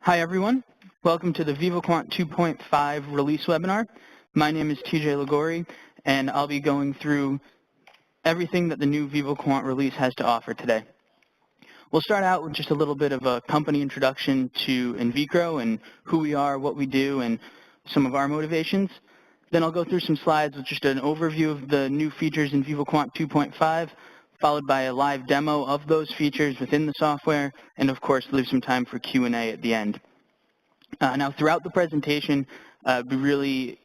Hi everyone, welcome to the VivoQuant 2.5 release webinar. My name is TJ Ligori and I'll be going through everything that the new VivoQuant release has to offer today. We'll start out with just a little bit of a company introduction to InVicro and who we are, what we do, and some of our motivations. Then I'll go through some slides with just an overview of the new features in VivoQuant 2.5, followed by a live demo of those features within the software, and of course leave some time for Q&A at the end. Now throughout the presentation, it'd be really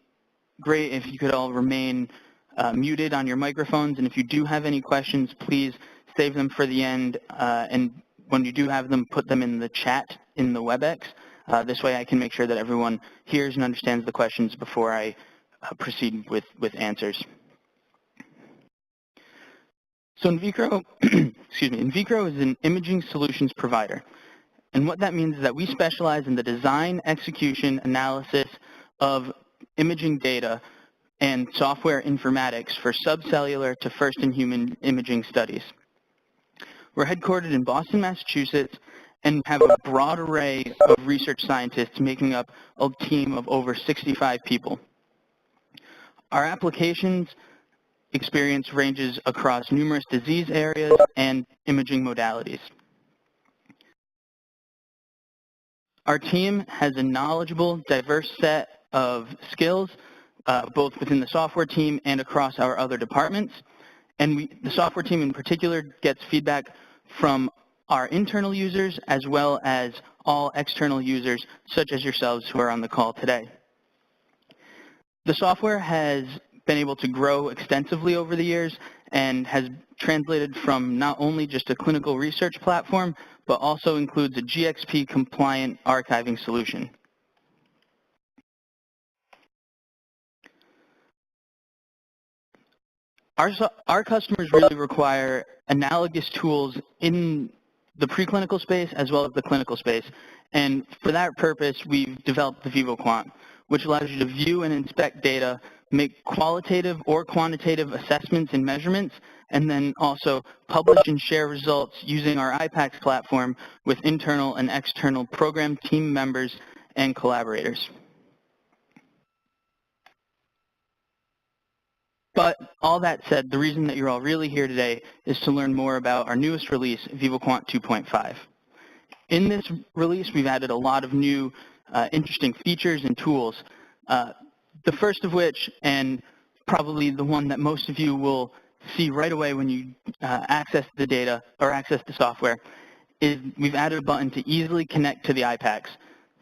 great if you could all remain muted on your microphones, and if you do have any questions, please save them for the end, and when you do have them, put them in the chat in the WebEx. This way I can make sure that everyone hears and understands the questions before I proceed with answers. So InVicro, InVicro is an imaging solutions provider. And what that means is that we specialize in the design, execution, analysis of imaging data and software informatics for subcellular to first-in-human imaging studies. We're headquartered in Boston, Massachusetts, and have a broad array of research scientists making up a team of over 65 people. Our applications experience ranges across numerous disease areas and imaging modalities. Our team has a knowledgeable, diverse set of skills, both within the software team and across our other departments. And the software team in particular gets feedback from our internal users as well as all external users, such as yourselves who are on the call today. The software has been able to grow extensively over the years and has translated from not only just a clinical research platform, but also includes a GXP-compliant archiving solution. Our customers really require analogous tools in the preclinical space as well as the clinical space. And for that purpose, we've developed the VivoQuant, which allows you to view and inspect data, make qualitative or quantitative assessments and measurements, and then also publish and share results using our IPACS platform with internal and external program team members and collaborators. But all that said, the reason that you're all really here today is to learn more about our newest release, VivoQuant 2.5. In this release, we've added a lot of new interesting features and tools. The first of which, and probably the one that most of you will see right away when you access the data or access the software, is we've added a button to easily connect to the IPACS.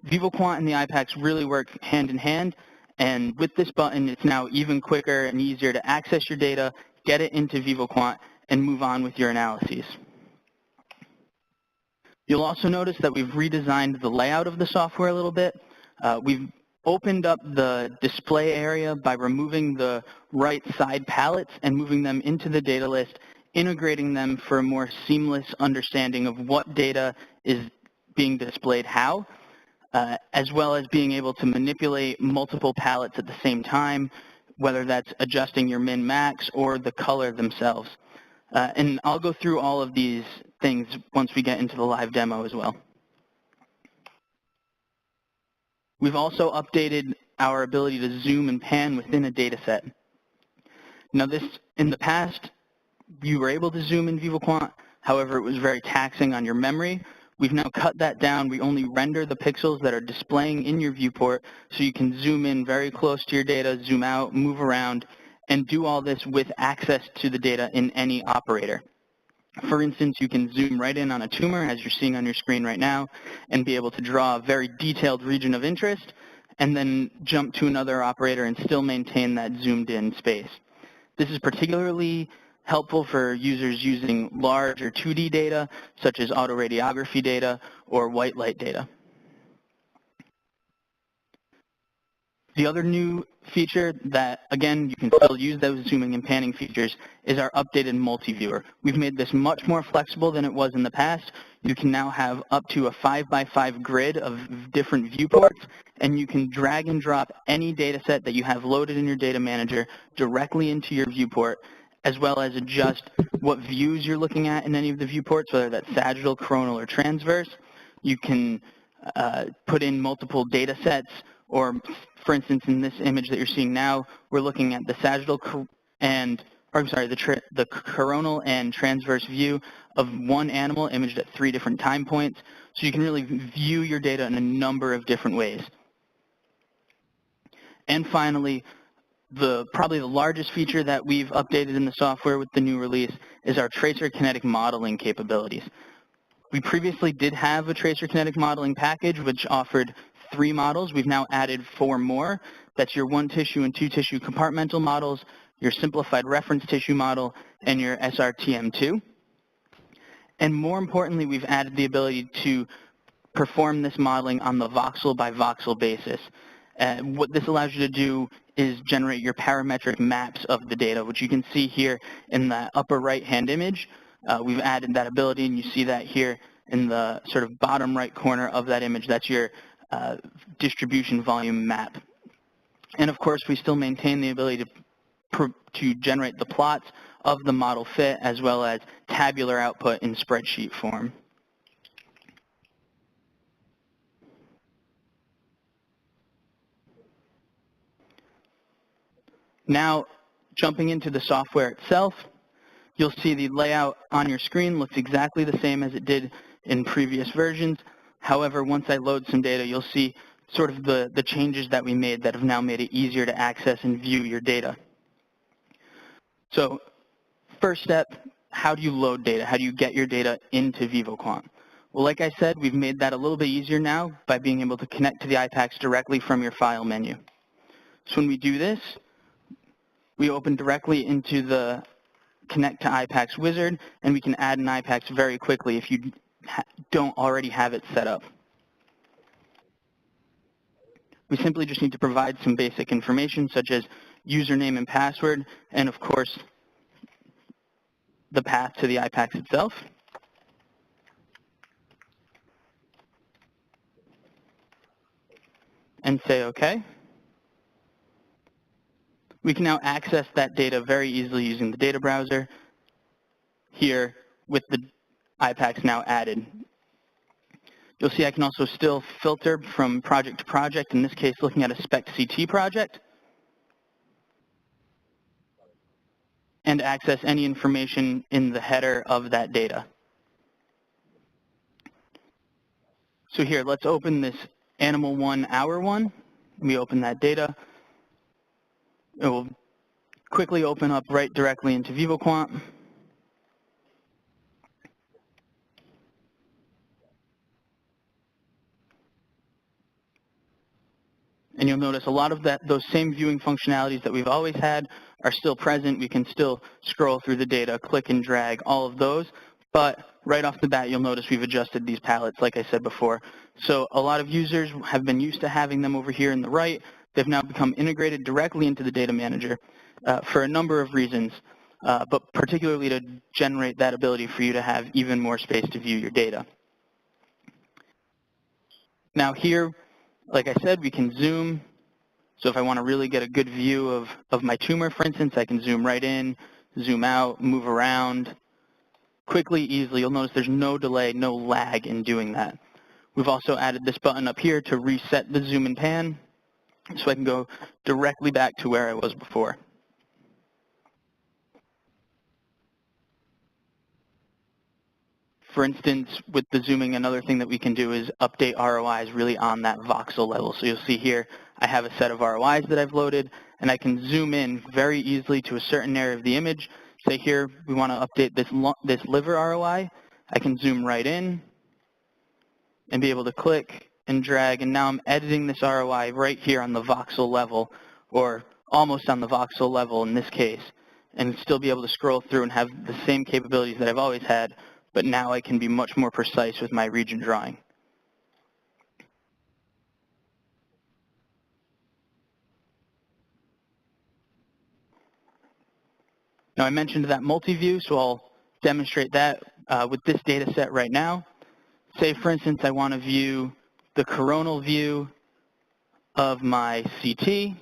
VivoQuant and the IPACS really work hand in hand, and with this button, it's now even quicker and easier to access your data, get it into VivoQuant, and move on with your analyses. You'll also notice that we've redesigned the layout of the software a little bit. We've opened up the display area by removing the right side palettes and moving them into the data list, integrating them for a more seamless understanding of what data is being displayed how, as well as being able to manipulate multiple palettes at the same time, whether that's adjusting your min-max or the color themselves. And I'll go through all of these things once we get into the live demo as well. We've also updated our ability to zoom and pan within a data set. Now this, in the past, you were able to zoom in VivoQuant, however, it was very taxing on your memory. We've now cut that down. We only render the pixels that are displaying in your viewport, so you can zoom in very close to your data, zoom out, move around, and do all this with access to the data in any operator. For instance, you can zoom right in on a tumor, as you're seeing on your screen right now, and be able to draw a very detailed region of interest, and then jump to another operator and still maintain that zoomed-in space. This is particularly helpful for users using large or 2D data, such as autoradiography data or white light data. The other new feature that, again, you can still use those zooming and panning features is our updated multi-viewer. We've made this much more flexible than it was in the past. You can now have up to a 5x5 grid of different viewports, and you can drag and drop any data set that you have loaded in your data manager directly into your viewport, as well as adjust what views you're looking at in any of the viewports, whether that's sagittal, coronal, or transverse. You can put in multiple data sets, or for instance, in this image that you're seeing now, we're looking at the sagittal the coronal and transverse view of one animal imaged at 3 different time points. So you can really view your data in a number of different ways. And finally, probably the largest feature that we've updated in the software with the new release is our tracer kinetic modeling capabilities. We previously did have a tracer kinetic modeling package which offered 3 models. We've now added 4 more. That's your 1-tissue and 2-tissue compartmental models, your simplified reference tissue model, and your SRTM2. And more importantly, we've added the ability to perform this modeling on the voxel by voxel basis. What this allows you to do is generate your parametric maps of the data, which you can see here in the upper right-hand image. We've added that ability, and you see that here in the sort of bottom right corner of that image. That's your distribution volume map. And of course, we still maintain the ability to generate the plots of the model fit, as well as tabular output in spreadsheet form. Now, jumping into the software itself, you'll see the layout on your screen looks exactly the same as it did in previous versions. However, once I load some data, you'll see sort of the changes that we made that have now made it easier to access and view your data. So, first step, how do you load data? How do you get your data into VivoQuant? Well, like I said, we've made that a little bit easier now by being able to connect to the IPACS directly from your file menu. So when we do this, we open directly into the Connect to IPACS wizard, and we can add an IPACS very quickly if you don't already have it set up. We simply just need to provide some basic information such as username and password, and of course, the path to the IPACS itself. And say OK. We can now access that data very easily using the data browser here with the IPACS now added. You'll see I can also still filter from project to project, in this case looking at a SPEC-CT project, and access any information in the header of that data. So here, let's open this animal 1, hour 1. We open that data. It will quickly open up right directly into VivoQuant. And you'll notice a lot of those same viewing functionalities that we've always had are still present. We can still scroll through the data, click and drag, all of those. But right off the bat, you'll notice we've adjusted these palettes, like I said before. So a lot of users have been used to having them over here in the right. They've now become integrated directly into the data manager for a number of reasons, but particularly to generate that ability for you to have even more space to view your data. Now here, like I said, we can zoom. So if I want to really get a good view of my tumor, for instance, I can zoom right in, zoom out, move around quickly, easily. You'll notice there's no delay, no lag in doing that. We've also added this button up here to reset the zoom and pan, so I can go directly back to where I was before. For instance, with the zooming, another thing that we can do is update ROIs really on that voxel level. So you'll see here, I have a set of ROIs that I've loaded, and I can zoom in very easily to a certain area of the image. Say here, we want to update this liver ROI. I can zoom right in and be able to click and drag, and now I'm editing this ROI right here on the voxel level, or almost on the voxel level in this case, and still be able to scroll through and have the same capabilities that I've always had, but now I can be much more precise with my region drawing. Now I mentioned that multi-view, so I'll demonstrate that with this data set right now. Say, for instance, I want to view the coronal view of my CT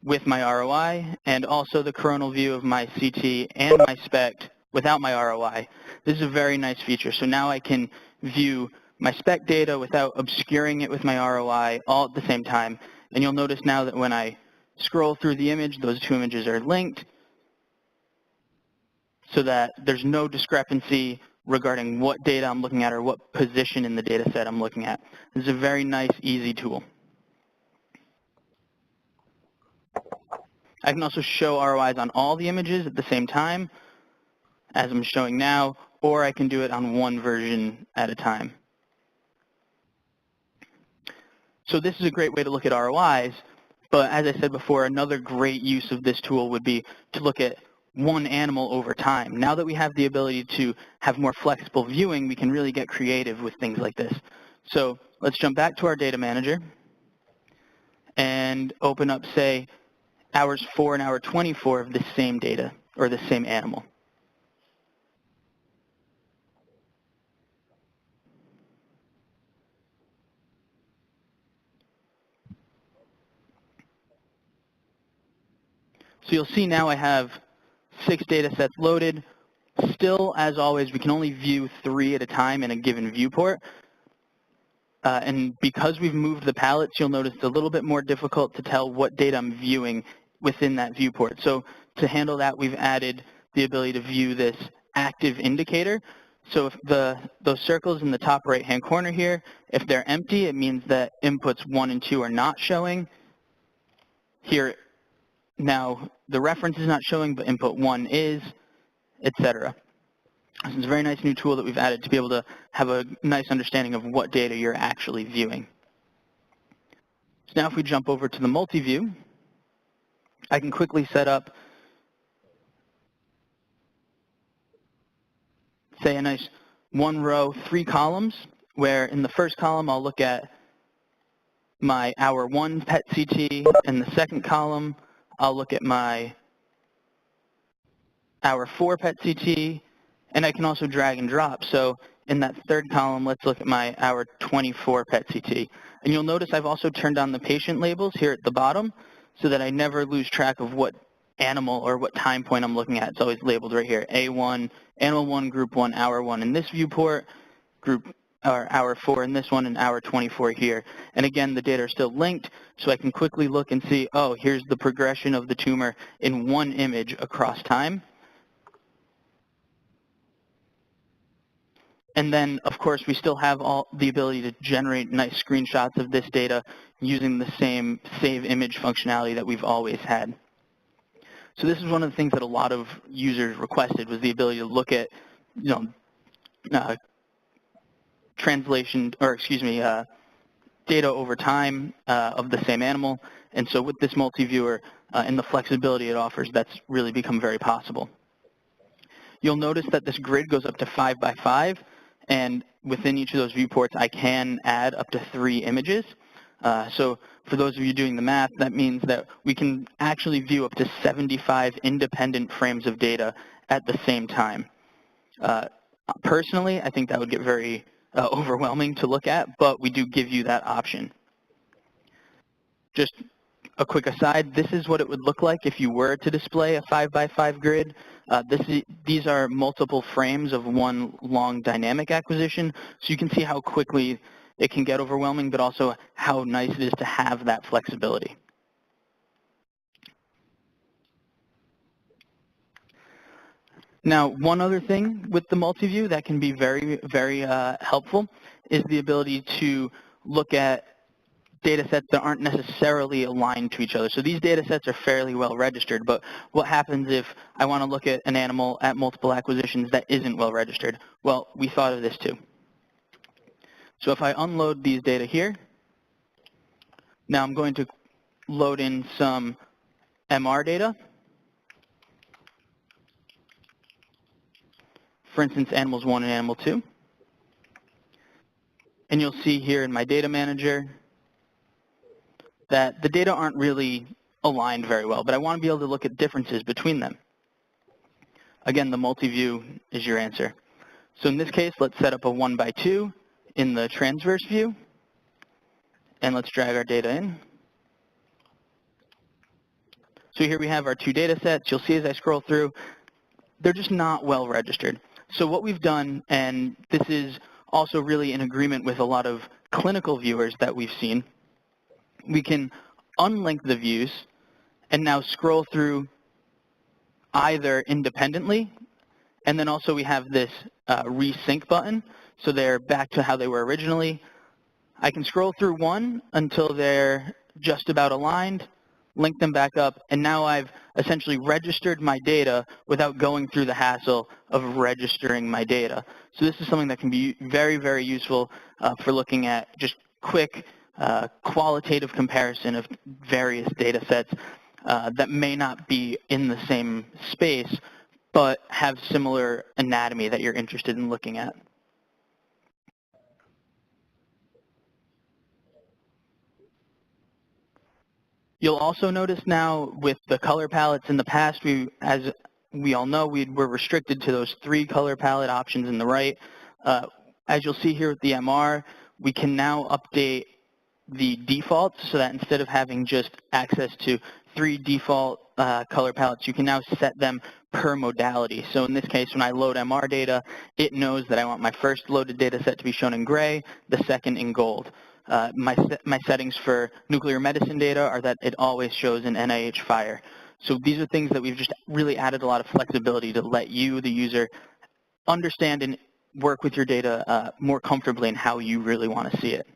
with my ROI, and also the coronal view of my CT and my SPECT without my ROI. This is a very nice feature. So now I can view my spec data without obscuring it with my ROI all at the same time. And you'll notice now that when I scroll through the image, those two images are linked so that there's no discrepancy regarding what data I'm looking at or what position in the data set I'm looking at. This is a very nice, easy tool. I can also show ROIs on all the images at the same time, as I'm showing now, or I can do it on one version at a time. So this is a great way to look at ROIs, but as I said before, another great use of this tool would be to look at one animal over time. Now that we have the ability to have more flexible viewing, we can really get creative with things like this. So let's jump back to our data manager and open up, say, hours 4 and hour 24 of the same data or the same animal. So you'll see now I have 6 data sets loaded. Still, as always, we can only view 3 at a time in a given viewport. And because we've moved the palettes, you'll notice it's a little bit more difficult to tell what data I'm viewing within that viewport. So to handle that, we've added the ability to view this active indicator. So if those circles in the top right-hand corner here, if they're empty, it means that inputs 1 and 2 are not showing. Here, now the reference is not showing, but input 1 is, etc. This is a very nice new tool that we've added to be able to have a nice understanding of what data you're actually viewing. So now if we jump over to the multi-view, I can quickly set up, say, a nice 1 row, 3 columns, where in the first column I'll look at my hour 1 PET CT. In the second column, I'll look at my hour 4 PET CT, and I can also drag and drop. So in that third column, let's look at my hour 24 PET CT. And you'll notice I've also turned on the patient labels here at the bottom so that I never lose track of what animal or what time point I'm looking at. It's always labeled right here, A1, animal 1, group 1, hour 1 in this viewport, group or hour 4 in this one, and hour 24 here. And again, the data are still linked, so I can quickly look and see, oh, here's the progression of the tumor in one image across time. And then, of course, we still have all the ability to generate nice screenshots of this data using the same save image functionality that we've always had. So this is one of the things that a lot of users requested, was the ability to look at, translation, or excuse me, data over time of the same animal. And so with this multi-viewer and the flexibility it offers, that's really become very possible. You'll notice that this grid goes up to 5 by 5, and within each of those viewports, I can add up to 3 images. So for those of you doing the math, that means that we can actually view up to 75 independent frames of data at the same time. Personally, I think that would get very overwhelming to look at, but we do give you that option. Just a quick aside, this is what it would look like if you were to display a 5 by 5 grid. These are multiple frames of one long dynamic acquisition, so you can see how quickly it can get overwhelming, but also how nice it is to have that flexibility. Now, one other thing with the multi-view that can be very, very helpful is the ability to look at data sets that aren't necessarily aligned to each other. So these data sets are fairly well registered, but what happens if I want to look at an animal at multiple acquisitions that isn't well registered? Well, we thought of this too. So if I unload these data here, now I'm going to load in some MR data. For instance, animals 1 and animal 2. And you'll see here in my data manager that the data aren't really aligned very well, but I want to be able to look at differences between them. Again, the multi-view is your answer. So in this case, let's set up a 1 by 2 in the transverse view, and let's drag our data in. So here we have our 2 data sets. You'll see as I scroll through, they're just not well registered. So what we've done, and this is also really in agreement with a lot of clinical viewers that we've seen. We can unlink the views and now scroll through either independently, and then also we have this resync button, so they're back to how they were originally. I can scroll through one until they're just about aligned, link them back up, and now I've essentially registered my data without going through the hassle of registering my data. So this is something that can be very, very useful for looking at just quick qualitative comparison of various data sets that may not be in the same space, but have similar anatomy that you're interested in looking at. You'll also notice now with the color palettes in the past, as we all know, we were restricted to those 3 color palette options in the right. As you'll see here with the MR, we can now update the defaults so that instead of having just access to 3 default color palettes, you can now set them per modality. So in this case, when I load MR data, it knows that I want my first loaded data set to be shown in gray, the second in gold. My settings for nuclear medicine data are that it always shows an NIH FHIR. So these are things that we've just really added a lot of flexibility to let you, the user, understand and work with your data more comfortably in how you really want to see it.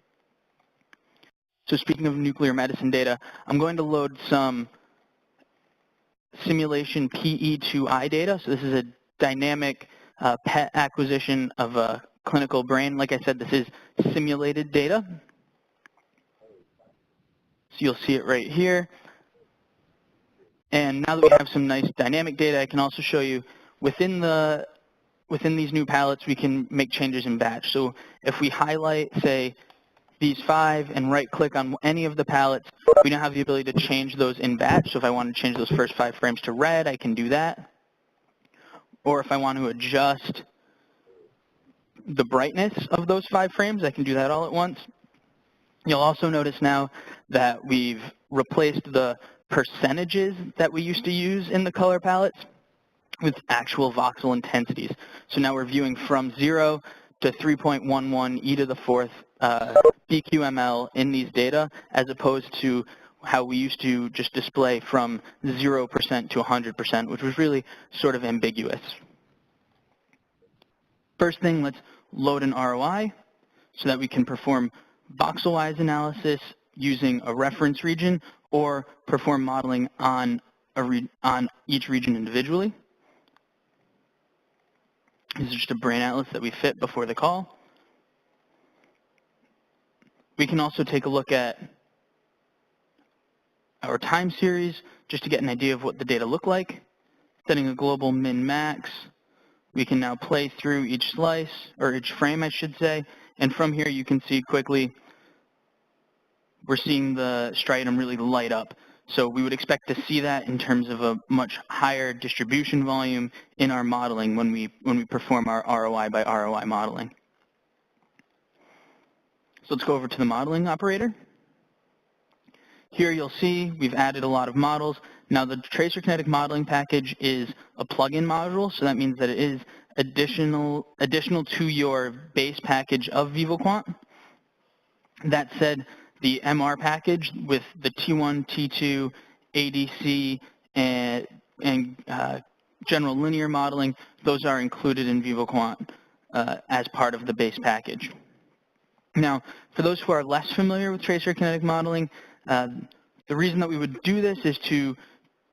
So speaking of nuclear medicine data, I'm going to load some simulation PE2I data. So this is a dynamic PET acquisition of a clinical brain. Like I said, this is simulated data. So you'll see it right here. And now that we have some nice dynamic data, I can also show you within these new palettes, we can make changes in batch. So if we highlight, say, these 5 and right-click on any of the palettes, we now have the ability to change those in batch. So if I want to change those first 5 frames to red, I can do that. Or if I want to adjust the brightness of those 5 frames, I can do that all at once. You'll also notice now that we've replaced the percentages that we used to use in the color palettes with actual voxel intensities. So now we're viewing from 0 to 3.11 e to the 4th BQML in these data, as opposed to how we used to just display from 0% to 100%, which was really sort of ambiguous. First thing, let's load an ROI so that we can perform voxel-wise analysis using a reference region or perform modeling on each region individually. This is just a brain atlas that we fit before the call. We can also take a look at our time series just to get an idea of what the data look like. Setting a global min-max, we can now play through each slice, or each frame I should say, and from here you can see quickly we're seeing the striatum really light up. So we would expect to see that in terms of a much higher distribution volume in our modeling when we perform our ROI by ROI modeling. So let's go over to the modeling operator. Here you'll see we've added a lot of models. Now the tracer kinetic modeling package is a plugin module, so that means that it is additional to your base package of VivoQuant. That said, the MR package with the T1, T2, ADC, and general linear modeling, those are included in VivoQuant as part of the base package. Now, for those who are less familiar with tracer kinetic modeling, the reason that we would do this is to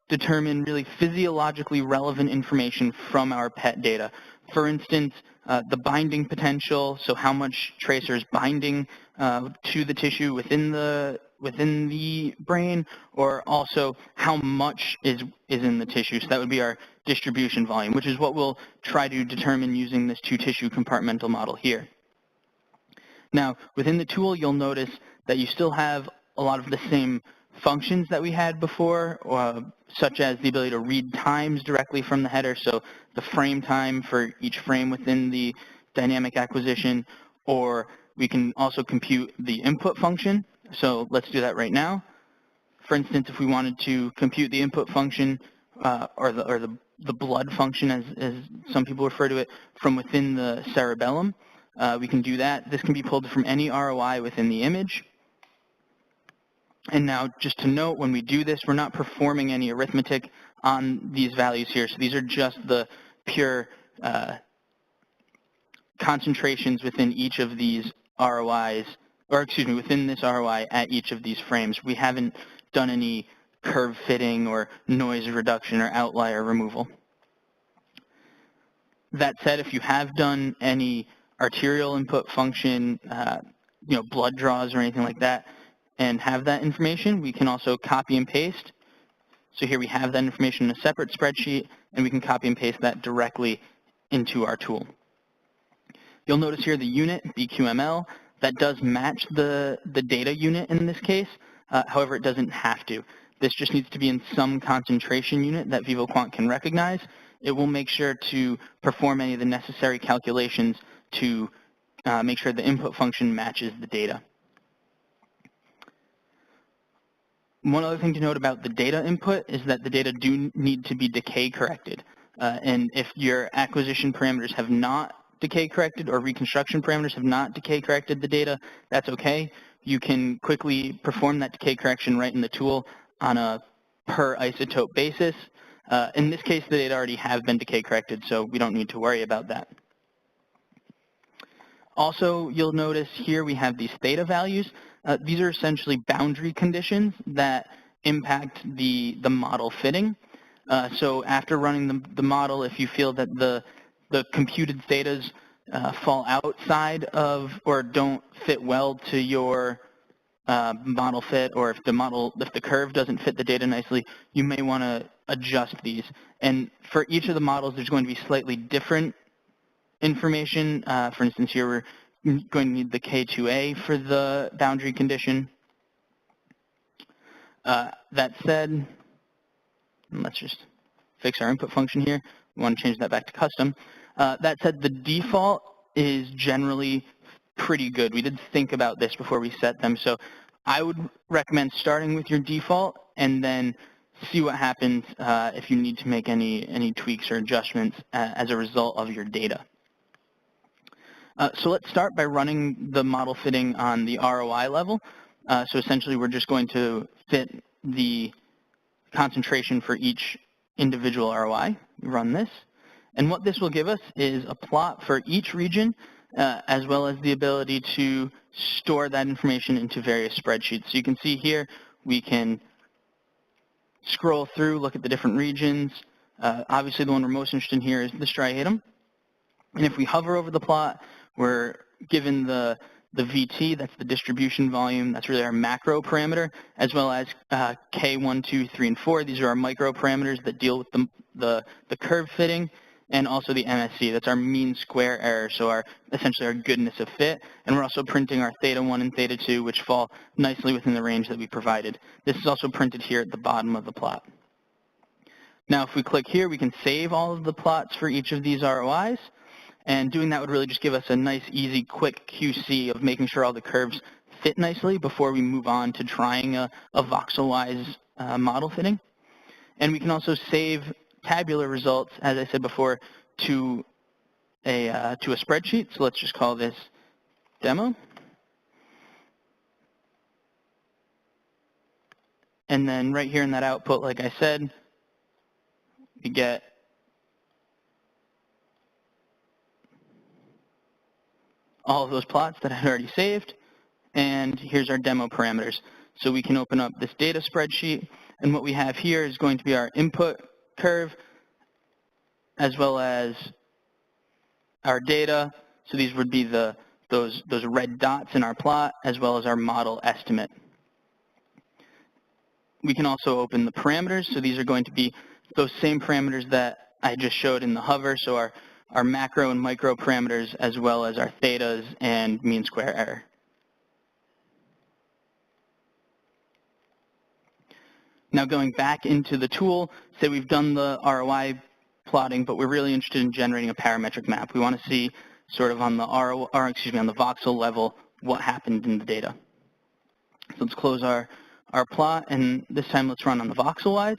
determine really physiologically relevant information from our PET data. For instance, the binding potential, so how much tracer is binding to the tissue within the brain, or also how much is in the tissue. So that would be our distribution volume, which is what we'll try to determine using this 2-tissue compartmental model here. Now, within the tool, you'll notice that you still have a lot of the same functions that we had before, such as the ability to read times directly from the header, so the frame time for each frame within the dynamic acquisition, or we can also compute the input function. So let's do that right now. For instance, if we wanted to compute the input function, or the blood function, as some people refer to it, from within the cerebellum, we can do that. This can be pulled from any ROI within the image. And now, just to note, when we do this, we're not performing any arithmetic on these values here. So these are just the pure concentrations within each of these ROIs, or excuse me, within this ROI at each of these frames. We haven't done any curve fitting or noise reduction or outlier removal. That said, if you have done any arterial input function, blood draws or anything like that, and have that information, we can also copy and paste. So here we have that information in a separate spreadsheet, and we can copy and paste that directly into our tool. You'll notice here the unit, BQML, that does match the data unit in this case. However, it doesn't have to. This just needs to be in some concentration unit that VivoQuant can recognize. It will make sure to perform any of the necessary calculations to make sure the input function matches the data. One other thing to note about the data input is that the data do need to be decay corrected. And if your acquisition parameters have not decay corrected or reconstruction parameters have not decay corrected the data, that's okay. You can quickly perform that decay correction right in the tool on a per isotope basis. In this case, the data already have been decay corrected, so we don't need to worry about that. Also, you'll notice here we have these theta values. These are essentially boundary conditions that impact the model fitting. So after running the model, if you feel that the computed thetas fall outside of or don't fit well to your model fit, or if the curve doesn't fit the data nicely, you may want to adjust these. And for each of the models, there's going to be slightly different information. For instance, here we're going to need the K2A for the boundary condition. That said, let's just fix our input function here. We want to change that back to custom. That said, the default is generally pretty good. We did think about this before we set them, so I would recommend starting with your default and then see what happens if you need to make any tweaks or adjustments as a result of your data. So let's start by running the model fitting on the ROI level. So essentially, we're just going to fit the concentration for each individual ROI. We run this. And what this will give us is a plot for each region, as well as the ability to store that information into various spreadsheets. So you can see here, we can scroll through, look at the different regions. Obviously, the one we're most interested in here is the striatum. And if we hover over the plot, we're given the VT, that's the distribution volume, that's really our macro parameter, as well as K1, 2, 3, and 4. These are our micro parameters that deal with the curve fitting, and also the MSC, that's our mean square error, so essentially our goodness of fit. And we're also printing our theta 1 and theta 2, which fall nicely within the range that we provided. This is also printed here at the bottom of the plot. Now, if we click here, we can save all of the plots for each of these ROIs. And doing that would really just give us a nice, easy, quick QC of making sure all the curves fit nicely before we move on to trying a voxel-wise model fitting. And we can also save tabular results, as I said before, to a spreadsheet. So let's just call this demo. And then right here in that output, like I said, we get all of those plots that I had already saved, and here's our demo parameters. So we can open up this data spreadsheet, and what we have here is going to be our input curve, as well as our data. So these would be those red dots in our plot, as well as our model estimate. We can also open the parameters, so these are going to be those same parameters that I just showed in the hover, so our macro and micro parameters, as well as our thetas and mean square error. Now going back into the tool, say we've done the ROI plotting, but we're really interested in generating a parametric map. We want to see sort of on the on the voxel level what happened in the data. So let's close our plot, and this time let's run on the voxel-wise.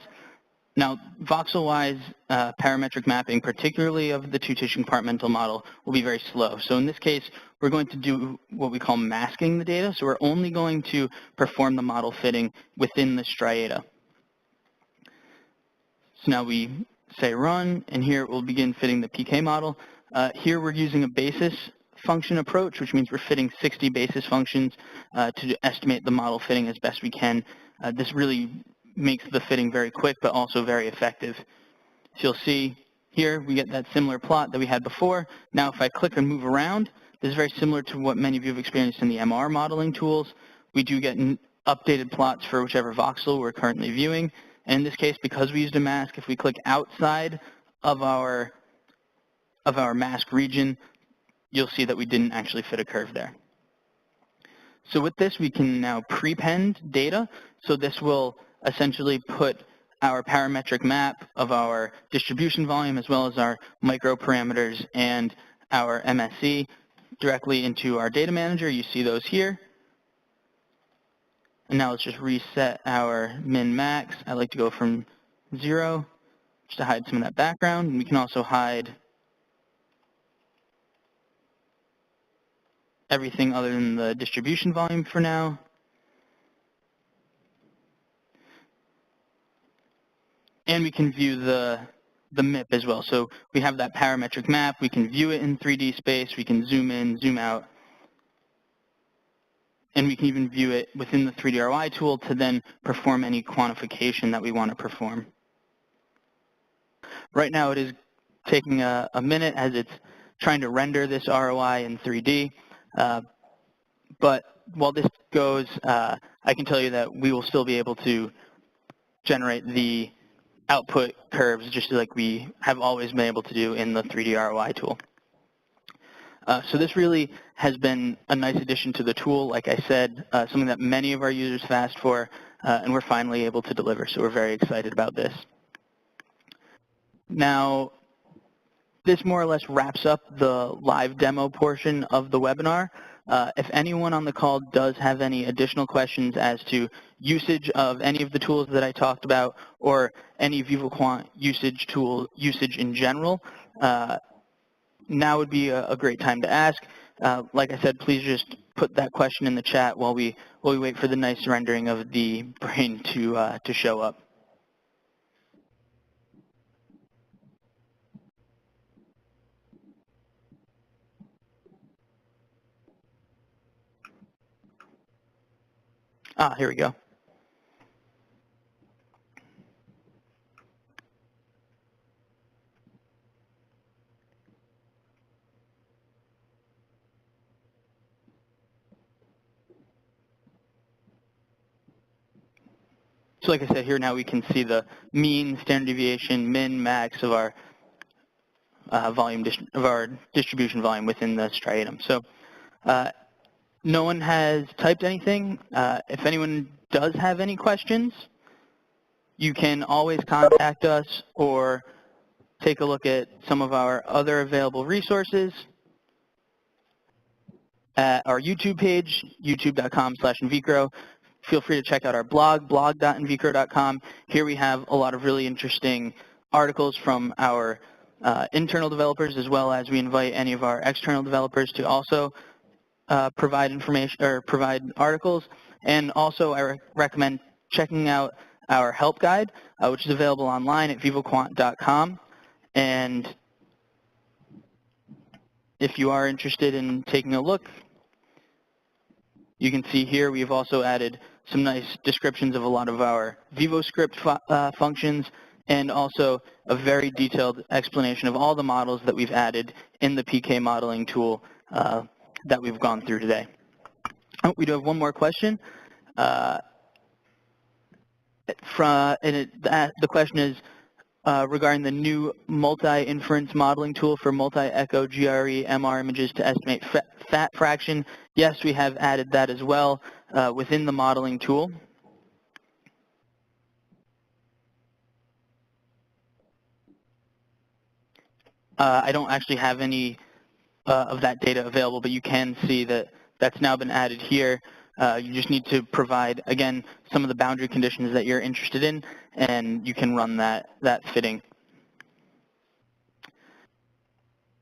Now, voxel-wise parametric mapping, particularly of the two-tissue compartmental model, will be very slow. So in this case, we're going to do what we call masking the data. So we're only going to perform the model fitting within the striata. So now we say run, and here it will begin fitting the PK model. Here we're using a basis function approach, which means we're fitting 60 basis functions to estimate the model fitting as best we can. This really makes the fitting very quick, but also very effective. So you'll see here we get that similar plot that we had before. Now if I click and move around, this is very similar to what many of you have experienced in the MR modeling tools. We do get updated plots for whichever voxel we're currently viewing. And in this case, because we used a mask, if we click outside of our mask region, you'll see that we didn't actually fit a curve there. So with this, we can now prepend data. So this will essentially put our parametric map of our distribution volume as well as our microparameters and our MSE directly into our data manager. You see those here. And now let's just reset our min-max. I like to go from 0 just to hide some of that background. And we can also hide everything other than the distribution volume for now. And we can view the MIP as well. So we have that parametric map. We can view it in 3D space. We can zoom in, zoom out. And we can even view it within the 3DRY tool to then perform any quantification that we want to perform. Right now it is taking a minute as it's trying to render this ROI in 3D. But while this goes, I can tell you that we will still be able to generate the output curves just like we have always been able to do in the 3D ROI tool. So this really has been a nice addition to the tool, like I said, something that many of our users have asked for, and we're finally able to deliver, so we're very excited about this. Now, this more or less wraps up the live demo portion of the webinar. If anyone on the call does have any additional questions as to usage of any of the tools that I talked about or any VivoQuant usage in general, now would be a great time to ask. Like I said, please just put that question in the chat while we wait for the nice rendering of the brain to show up. Here we go. So like I said, here now we can see the mean, standard deviation, min, max of our distribution volume within the striatum. So no one has typed anything. If anyone does have any questions, you can always contact us or take a look at some of our other available resources at our YouTube page, youtube.com/invicro. Feel free to check out our blog, blog.invicro.com. Here we have a lot of really interesting articles from our internal developers, as well as we invite any of our external developers to also provide information or provide articles. And also I recommend checking out our help guide, which is available online at vivoquant.com. And if you are interested in taking a look, you can see here we've also added some nice descriptions of a lot of our VivoScript functions and also a very detailed explanation of all the models that we've added in the PK modeling tool that we've gone through today. Oh, we do have one more question. The question is regarding the new multi-inference modeling tool for multi-echo GRE MR images to estimate fat fraction. Yes, we have added that as well within the modeling tool. I don't actually have any of that data available, but you can see that that's now been added here. You just need to provide, again, some of the boundary conditions that you're interested in, and you can run that fitting.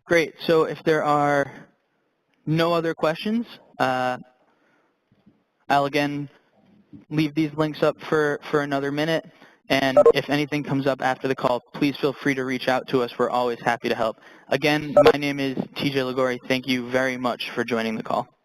Great. So if there are no other questions, I'll again leave these links up for another minute. And if anything comes up after the call, please feel free to reach out to us. We're always happy to help. Again, my name is TJ Liguori. Thank you very much for joining the call.